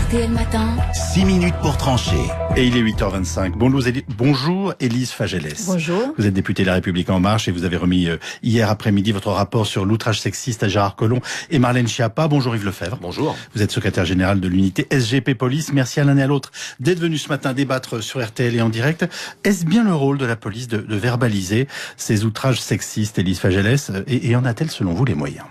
RTL Matin. 6 minutes pour trancher. Et il est 8h25. Bonjour Élise Fagellès. Bonjour. Vous êtes députée de La République En Marche et vous avez remis hier après-midi votre rapport sur l'outrage sexiste à Gérard Collomb et Marlène Schiappa. Bonjour Yves Lefebvre. Bonjour. Vous êtes secrétaire général de l'unité SGP Police. Merci à l'un et à l'autre d'être venus ce matin débattre sur RTL et en direct. Est-ce bien le rôle de la police de verbaliser ces outrages sexistes, Élise Fagellès, et en a-t-elle selon vous les moyens?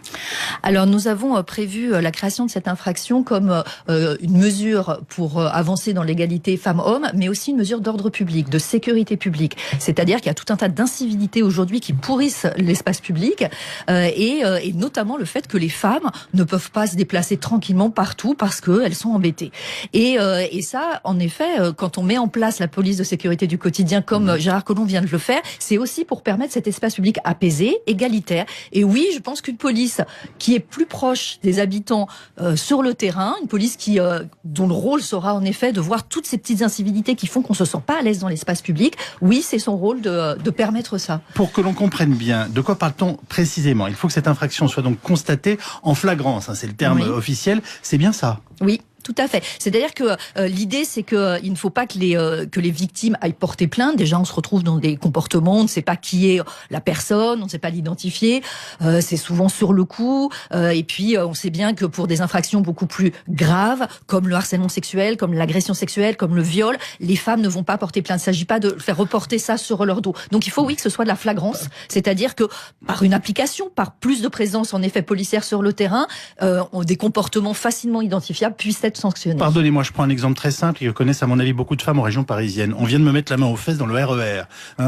Alors nous avons prévu la création de cette infraction comme une mesure pour avancer dans l'égalité femmes-hommes, mais aussi une mesure d'ordre public, de sécurité publique. C'est-à-dire qu'il y a tout un tas d'incivilités aujourd'hui qui pourrissent l'espace public et notamment le fait que les femmes ne peuvent pas se déplacer tranquillement partout parce qu'elles sont embêtées. Et ça, en effet, quand on met en place la police de sécurité du quotidien comme Gérard Collomb vient de le faire, c'est aussi pour permettre cet espace public apaisé, égalitaire. Et oui, je pense qu'une police qui est plus proche des habitants sur le terrain, une police dont le rôle sera en effet de voir toutes ces petites incivilités qui font qu'on se sent pas à l'aise dans l'espace public, oui, c'est son rôle de permettre ça. Pour que l'on comprenne bien, de quoi parle-t-on précisément? Il faut que cette infraction soit donc constatée en flagrance, c'est le terme officiel, c'est bien ça? Oui. Tout à fait. C'est-à-dire que l'idée, c'est que il ne faut pas que les victimes aillent porter plainte. Déjà, on se retrouve dans des comportements, on ne sait pas qui est la personne, on ne sait pas l'identifier. C'est souvent sur le coup. Et puis, on sait bien que pour des infractions beaucoup plus graves, comme le harcèlement sexuel, comme l'agression sexuelle, comme le viol, les femmes ne vont pas porter plainte. Il ne s'agit pas de faire reporter ça sur leur dos. Donc, il faut, oui, que ce soit de la flagrance. C'est-à-dire que par une application, par plus de présence, en effet, policière sur le terrain, des comportements facilement identifiables puissent être sanctionné. Pardonnez-moi, je prends un exemple très simple qui connaissent à mon avis beaucoup de femmes en région parisienne. On vient de me mettre la main aux fesses dans le RER.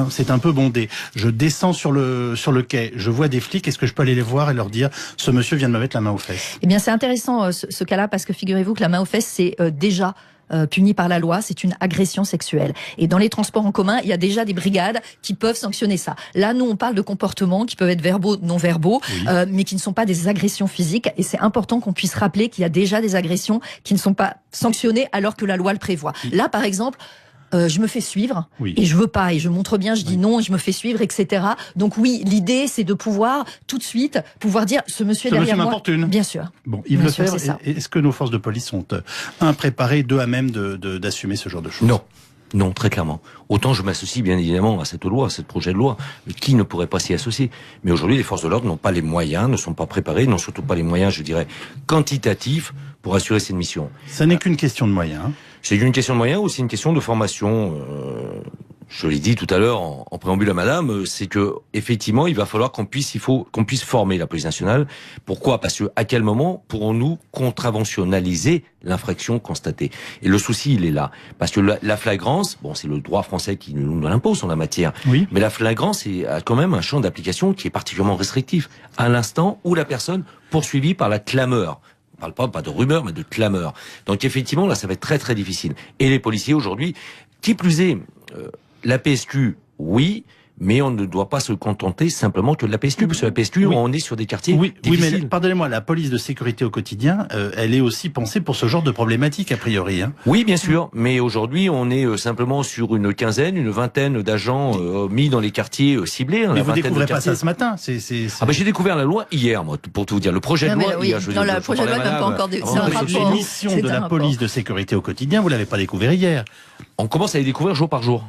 C'est un peu bondé. Je descends sur le quai, je vois des flics. Est-ce que je peux aller les voir et leur dire ce monsieur vient de me mettre la main aux fesses? Eh bien, c'est intéressant ce cas-là parce que figurez-vous que la main aux fesses c'est déjà puni par la loi, c'est une agression sexuelle. Et dans les transports en commun, il y a déjà des brigades qui peuvent sanctionner ça. Là, nous, on parle de comportements qui peuvent être verbaux, non verbaux, mais qui ne sont pas des agressions physiques. Et c'est important qu'on puisse rappeler qu'il y a déjà des agressions qui ne sont pas sanctionnées alors que la loi le prévoit. Là, par exemple, je me fais suivre et je veux pas et je montre bien, je dis non et je me fais suivre, etc. Donc oui, l'idée c'est de pouvoir tout de suite pouvoir dire ce monsieur est derrière moi. M'importune. Bien sûr. Bon, Yves Lefebvre, est-ce que nos forces de police sont impréparées, deux à même d'assumer ce genre de choses? Non, très clairement. Autant je m'associe bien évidemment à cette loi, à ce projet de loi. Qui ne pourrait pas s'y associer? Mais aujourd'hui, les forces de l'ordre n'ont pas les moyens, ne sont pas préparées, n'ont surtout pas les moyens, je dirais, quantitatifs pour assurer cette mission. Ça n'est qu'une question de moyens. C'est une question de moyens ou c'est une question de formation. Je l'ai dit tout à l'heure en préambule à madame, c'est que effectivement il va falloir qu'on puisse former la police nationale. Pourquoi? Parce que à quel moment pourrons-nous contraventionnaliser l'infraction constatée? Et le souci il est là, parce que la flagrance, bon c'est le droit français qui nous l'impose en la matière, mais la flagrance a quand même un champ d'application qui est particulièrement restrictif. À l'instant où la personne poursuivie par la clameur. On parle pas de rumeur, mais de clameur. Donc effectivement, là, ça va être très très difficile. Et les policiers aujourd'hui, qui plus est, la PSQ, oui, mais on ne doit pas se contenter simplement que de la PSQ, parce que la PSQ, on est sur des quartiers difficiles. Oui, mais pardonnez-moi, la police de sécurité au quotidien, elle est aussi pensée pour ce genre de problématique, a priori. Oui, bien sûr, mais aujourd'hui, on est simplement sur une quinzaine, une vingtaine d'agents mis dans les quartiers ciblés. Mais vous ne découvrez pas ça ce matin. J'ai découvert la loi hier, moi, pour tout vous dire. Le projet de loi, hier, le projet de loi n'a pas encore... La mission de la police de sécurité au quotidien, vous ne l'avez pas découvert hier. On commence à les découvrir jour par jour.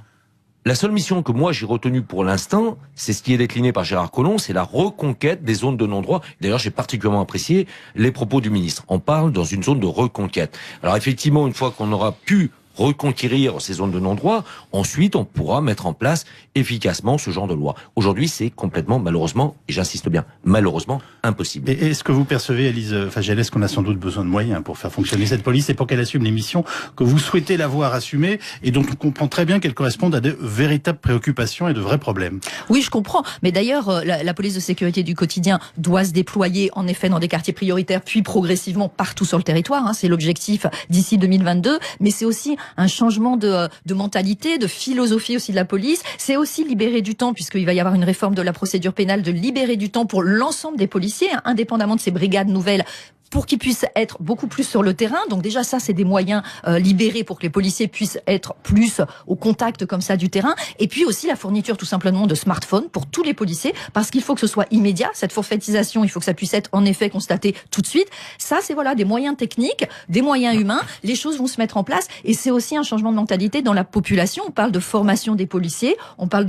La seule mission que moi j'ai retenue pour l'instant, c'est ce qui est décliné par Gérard Collomb, c'est la reconquête des zones de non-droit. D'ailleurs, j'ai particulièrement apprécié les propos du ministre. On parle dans une zone de reconquête. Alors effectivement, une fois qu'on aura pu reconquérir ces zones de non-droit, ensuite on pourra mettre en place efficacement ce genre de loi. Aujourd'hui, c'est complètement, malheureusement, et j'insiste bien, malheureusement, impossible. Et est-ce que vous percevez, Élise Fagellès, qu'on a sans doute besoin de moyens pour faire fonctionner cette police et pour qu'elle assume les missions que vous souhaitez la voir assumer et dont on comprend très bien qu'elles correspondent à de véritables préoccupations et de vrais problèmes? Oui, je comprends. Mais d'ailleurs, la police de sécurité du quotidien doit se déployer en effet dans des quartiers prioritaires, puis progressivement partout sur le territoire. C'est l'objectif d'ici 2022. Mais c'est aussi un changement de mentalité, de philosophie aussi de la police. C'est aussi libérer du temps, puisqu'il va y avoir une réforme de la procédure pénale, de libérer du temps pour l'ensemble des policiers, indépendamment de ces brigades nouvelles pour qu'ils puissent être beaucoup plus sur le terrain. Donc déjà ça, c'est des moyens libérés pour que les policiers puissent être plus au contact comme ça du terrain. Et puis aussi la fourniture tout simplement de smartphones pour tous les policiers, parce qu'il faut que ce soit immédiat. Cette forfaitisation, il faut que ça puisse être en effet constaté tout de suite. Ça, c'est voilà des moyens techniques, des moyens humains. Les choses vont se mettre en place et c'est aussi un changement de mentalité dans la population. On parle de formation des policiers,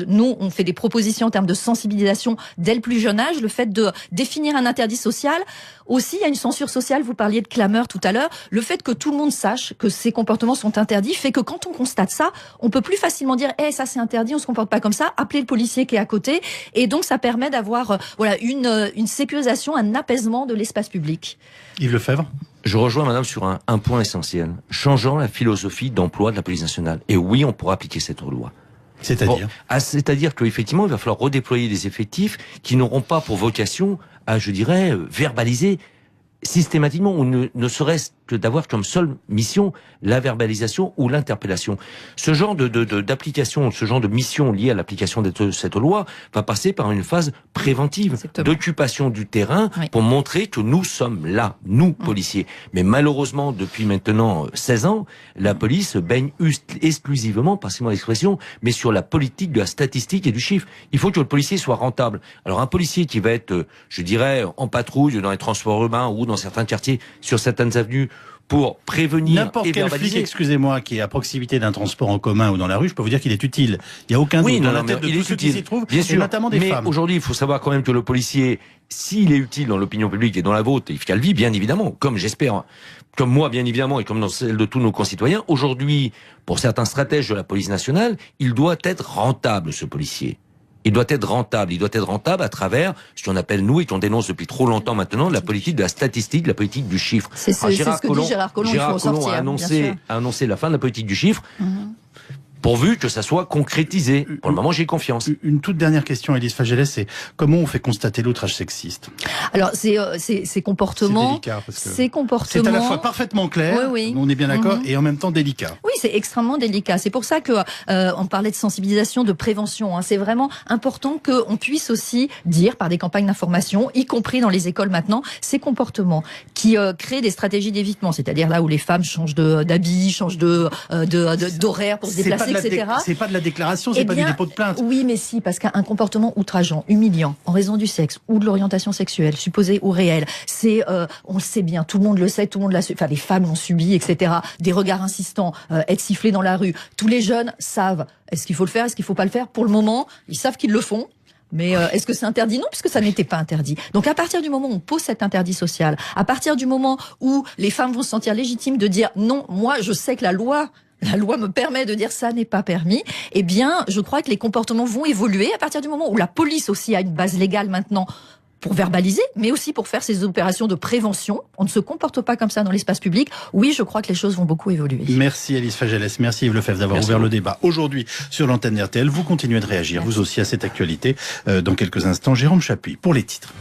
nous, on fait des propositions en termes de sensibilisation dès le plus jeune âge, le fait de définir un interdit social. Aussi, il y a une censure sociale, vous parliez de clameur tout à l'heure. Le fait que tout le monde sache que ces comportements sont interdits fait que quand on constate ça, on peut plus facilement dire « ça c'est interdit, on se comporte pas comme ça », appeler le policier qui est à côté. Et donc ça permet d'avoir une sécurisation, un apaisement de l'espace public. Yves Lefebvre. Je rejoins madame sur un point essentiel. Changeant la philosophie d'emploi de la police nationale. Et oui, on pourra appliquer cette loi. C'est-à-dire c'est-à-dire qu'effectivement, il va falloir redéployer des effectifs qui n'auront pas pour vocation à, je dirais, verbaliser systématiquement, ou ne serait-ce que d'avoir comme seule mission la verbalisation ou l'interpellation. Ce genre d'application, ce genre de mission liée à l'application de cette loi va passer par une phase préventive d'occupation du terrain pour montrer que nous sommes là, nous, policiers. Mais malheureusement, depuis maintenant 16 ans, la police baigne exclusivement, passez-moi l'expression, mais sur la politique de la statistique et du chiffre. Il faut que le policier soit rentable. Alors un policier qui va être, je dirais, en patrouille dans les transports urbains ou dans certains quartiers, sur certaines avenues, pour prévenir n'importe et quel verbaliser. flic, excusez-moi, qui est à proximité d'un transport en commun ou dans la rue, je peux vous dire qu'il est utile. Il n'y a aucun doute dans la tête de tous ceux qui s'y trouvent, bien sûr, et notamment des femmes. Mais aujourd'hui, il faut savoir quand même que le policier, s'il est utile dans l'opinion publique et dans la vôtre, Yves Calvi, bien évidemment, comme j'espère, comme moi, bien évidemment, et comme dans celle de tous nos concitoyens, aujourd'hui, pour certains stratèges de la police nationale, il doit être rentable, ce policier. Il doit être rentable. Il doit être rentable à travers ce qu'on appelle, nous, et qu'on dénonce depuis trop longtemps maintenant, la politique de la statistique, la politique du chiffre. C'est ce que dit Gérard Collomb. Gérard Collomb a annoncé la fin de la politique du chiffre. Pourvu que ça soit concrétisé. Pour le moment, j'ai confiance. Une toute dernière question, Élise Fagellès, c'est comment on fait constater l'outrage sexiste? Alors, ces comportements... C'est à la fois parfaitement clair, on est bien d'accord, et en même temps délicat. Oui, c'est extrêmement délicat. C'est pour ça que on parlait de sensibilisation, de prévention. C'est vraiment important qu'on puisse aussi dire, par des campagnes d'information, y compris dans les écoles maintenant, ces comportements qui créent des stratégies d'évitement. C'est-à-dire là où les femmes changent d'habits, changent d'horaire pour se déplacer. C'est pas de la déclaration, c'est pas du dépôt de plainte. Oui, mais si, parce qu'un comportement outrageant, humiliant, en raison du sexe ou de l'orientation sexuelle, supposée ou réelle, c'est, on le sait bien, tout le monde le sait, tout le monde l'a, enfin les femmes l'ont subi, etc. Des regards insistants, être sifflés dans la rue. Tous les jeunes savent, est-ce qu'il faut le faire, est-ce qu'il faut pas le faire. Pour le moment, ils savent qu'ils le font. Mais est-ce que c'est interdit? Non, puisque ça n'était pas interdit. Donc à partir du moment où on pose cet interdit social, à partir du moment où les femmes vont se sentir légitimes de dire non, moi je sais que la loi me permet de dire ça n'est pas permis, eh bien, je crois que les comportements vont évoluer à partir du moment où la police aussi a une base légale maintenant pour verbaliser, mais aussi pour faire ces opérations de prévention. On ne se comporte pas comme ça dans l'espace public. Oui, je crois que les choses vont beaucoup évoluer. Merci Élise Fagellès, merci Yves Lefebvre d'avoir ouvert le débat aujourd'hui sur l'antenne RTL. Vous continuez de réagir, vous aussi, à cette actualité. Dans quelques instants, Jérôme Chapuis pour les titres.